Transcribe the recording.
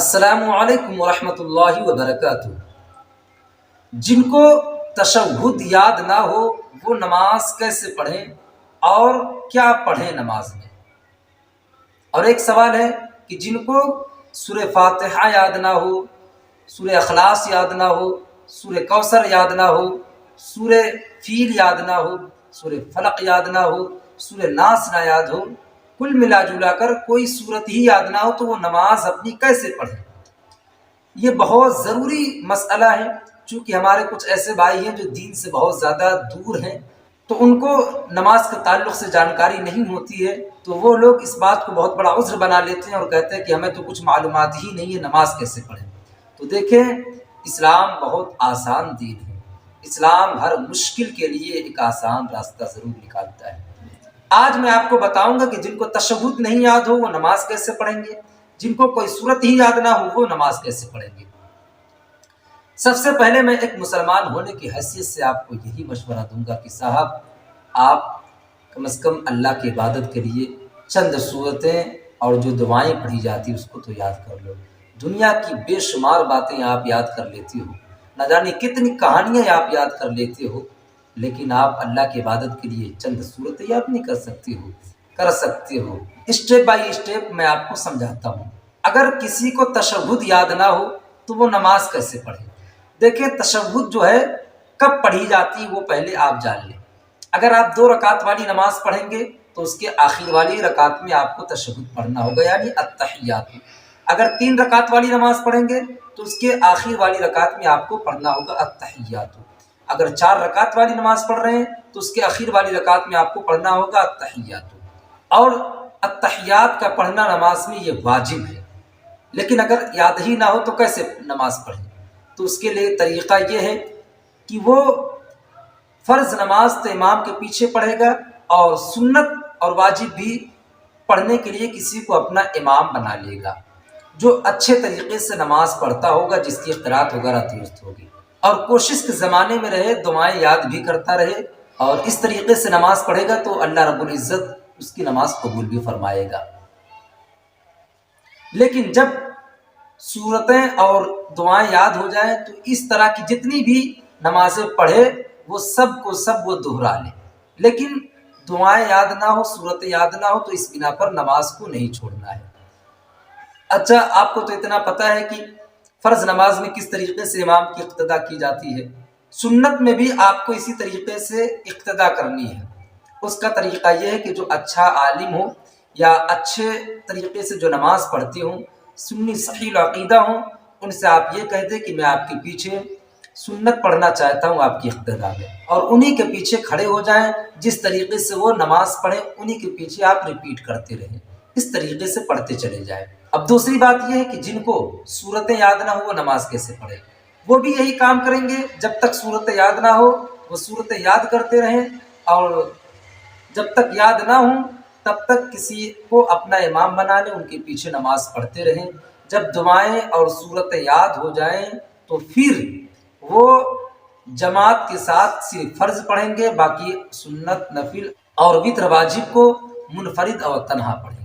السلام علیکم ورحمۃ اللہ وبرکاتہ۔ جن کو تشہد یاد نہ ہو وہ نماز کیسے پڑھیں اور کیا پڑھیں نماز میں؟ اور ایک سوال ہے کہ جن کو سورہ فاتحہ یاد نہ ہو، سورہ اخلاص یاد نہ ہو، سورہ کوثر یاد نہ ہو، سورہ فیل یاد نہ ہو، سورہ فلق یاد نہ ہو، سورہ ناس نہ یاد ہو، کل ملا جلا کر کوئی صورت ہی یاد نہ ہو تو وہ نماز اپنی کیسے پڑھیں؟ یہ بہت ضروری مسئلہ ہے، چونکہ ہمارے کچھ ایسے بھائی ہیں جو دین سے بہت زیادہ دور ہیں، تو ان کو نماز کے تعلق سے جانکاری نہیں ہوتی ہے، تو وہ لوگ اس بات کو بہت بڑا عذر بنا لیتے ہیں اور کہتے ہیں کہ ہمیں تو کچھ معلومات ہی نہیں ہے، نماز کیسے پڑھیں؟ تو دیکھیں، اسلام بہت آسان دین ہے۔ اسلام ہر مشکل کے لیے ایک آسان راستہ ضرور نکالتا ہے۔ آج میں آپ کو بتاؤں گا کہ جن کو تشہد نہیں یاد ہو وہ نماز کیسے پڑھیں گے، جن کو کوئی صورت ہی یاد نہ ہو وہ نماز کیسے پڑھیں گے۔ سب سے پہلے میں ایک مسلمان ہونے کی حیثیت سے آپ کو یہی مشورہ دوں گا کہ صاحب، آپ کم از کم اللہ کی عبادت کے لیے چند صورتیں اور جو دعائیں پڑھی جاتی اس کو تو یاد کر لو۔ دنیا کی بے شمار باتیں آپ یاد کر لیتے ہو، نہ جانے کتنی کہانیاں آپ یاد کر لیتے ہو، لیکن آپ اللہ کی عبادت کے لیے چند صورتیں یاد نہیں کر سکتے ہو۔ اسٹیپ بائی اسٹیپ میں آپ کو سمجھاتا ہوں۔ اگر کسی کو تشہد یاد نہ ہو تو وہ نماز کیسے پڑھے؟ دیکھیں، تشہد جو ہے کب پڑھی جاتی ہے وہ پہلے آپ جان لیں۔ اگر آپ 2 رکعت والی نماز پڑھیں گے تو اس کے آخر والی رکعت میں آپ کو تشہد پڑھنا ہوگا، یعنی التحیات۔ اگر 3 رکعت والی نماز پڑھیں گے تو اس کے آخر والی رکعت میں آپ کو پڑھنا ہوگا التحیات۔ اگر 4 رکعت والی نماز پڑھ رہے ہیں تو اس کے آخر والی رکعت میں آپ کو پڑھنا ہوگا التحیات۔ اور التحیات کا پڑھنا نماز میں یہ واجب ہے، لیکن اگر یاد ہی نہ ہو تو کیسے نماز پڑھیں؟ تو اس کے لیے طریقہ یہ ہے کہ وہ فرض نماز تو امام کے پیچھے پڑھے گا، اور سنت اور واجب بھی پڑھنے کے لیے کسی کو اپنا امام بنا لے گا جو اچھے طریقے سے نماز پڑھتا ہوگا، جس کی قرات وغیرہ درست ہوگی، اور کوشش کے زمانے میں رہے، دعائیں یاد بھی کرتا رہے، اور اس طریقے سے نماز پڑھے گا تو اللہ رب العزت اس کی نماز قبول بھی فرمائے گا۔ لیکن جب صورتیں اور دعائیں یاد ہو جائیں تو اس طرح کی جتنی بھی نمازیں پڑھے وہ سب کو سب وہ دہرا لے، لیکن دعائیں یاد نہ ہو، صورتیں یاد نہ ہو تو اس بنا پر نماز کو نہیں چھوڑنا ہے۔ اچھا، آپ کو تو اتنا پتہ ہے کہ فرض نماز میں کس طریقے سے امام کی اقتدا کی جاتی ہے، سنت میں بھی آپ کو اسی طریقے سے اقتدا کرنی ہے۔ اس کا طریقہ یہ ہے کہ جو اچھا عالم ہو یا اچھے طریقے سے جو نماز پڑھتے ہوں، سنی صحیح العقیدہ ہوں، ان سے آپ یہ کہہ دیں کہ میں آپ کے پیچھے سنت پڑھنا چاہتا ہوں آپ کی اقتدا میں، اور انہی کے پیچھے کھڑے ہو جائیں، جس طریقے سے وہ نماز پڑھیں انہی کے پیچھے آپ ریپیٹ کرتے رہیں، اس طریقے سے پڑھتے چلے جائیں۔ اب دوسری بات یہ ہے کہ جن کو صورتیں یاد نہ ہو وہ نماز کیسے پڑھیں؟ وہ بھی یہی کام کریں گے، جب تک صورتیں یاد نہ ہو وہ صورتیں یاد کرتے رہیں، اور جب تک یاد نہ ہوں تب تک کسی کو اپنا امام بنا لیں، ان کے پیچھے نماز پڑھتے رہیں۔ جب دعائیں اور صورتیں یاد ہو جائیں تو پھر وہ جماعت کے ساتھ صرف فرض پڑھیں گے، باقی سنت، نفل اور وتر واجب کو منفرد اور تنہا پڑھیں۔